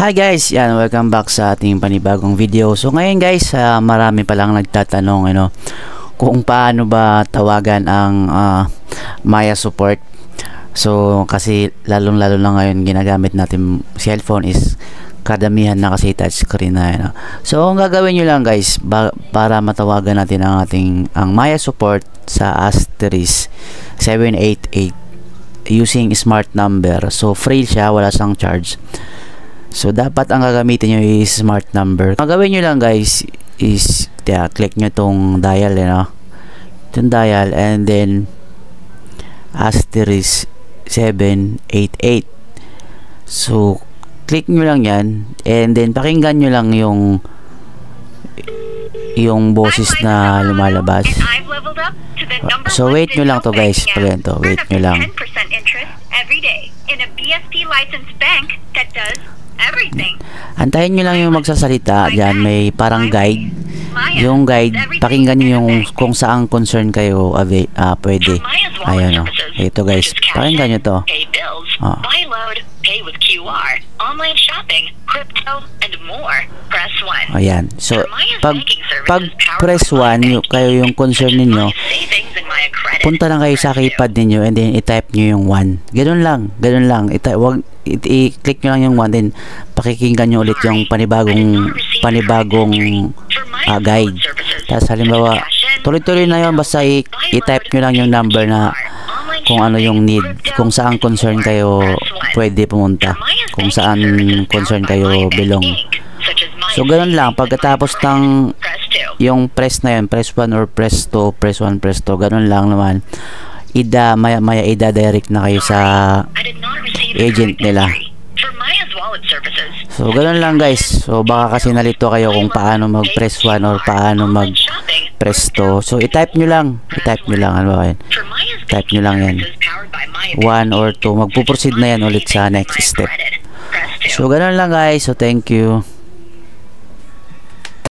Hi guys, yan, welcome back sa ating panibagong video. So ngayon guys, marami palang nagtatanong kung paano ba tawagan ang Maya support. So kasi lalong-lalo na ngayon ginagamit natin cellphone is kadamihan na kasi touchscreen na So ang gagawin nyo lang guys para matawagan natin ang Maya support sa asterisk 788 using smart number. So free siya, wala siyang charge. So dapat ang gagamitin nyo is smart number. Ang gagawin nyo lang guys is click nyo tong dial, itong dial, and then asterisk 788. So click nyo lang yan, and then pakinggan nyo lang yung boses na lumalabas. So wait nyo lang to guys, wait nyo lang. Antayin nyo lang yung magsasalita dyan, may parang guide. Yung guide, pakinggan nyo yung kung saang concern kayo pwede. Ayan ito guys, pakinggan nyo to. Buy load, pay with QR, online shopping, crypto, and more. Press 1. Ayan. So pag press 1 kayo yung concern ninyo, punta lang kayo sa keypad ninyo and then i-type nyo yung 1. Ganun lang. I-click nyo lang yung 1, then pakikinggan nyo ulit yung panibagong guide. Tapos halimbawa, tuloy-tuloy na yun, basta i-type nyo lang yung number na kung ano yung need, kung saan concern kayo pwede pumunta, kung saan concern kayo belong. So ganun lang, pagkatapos ng yung press na yun, press 1 or press 2, press 1, press 2, ganun lang naman, maya ida-direct na kayo sa agent nila. So ganun lang guys. So baka kasi nalito kayo kung paano mag-press 1 or paano mag-press 2. So i-type nyo lang, ano ba yan? Type nyo lang yan, 1 or 2, magpuproceed na yan ulit sa next step. So ganun lang guys. So thank you.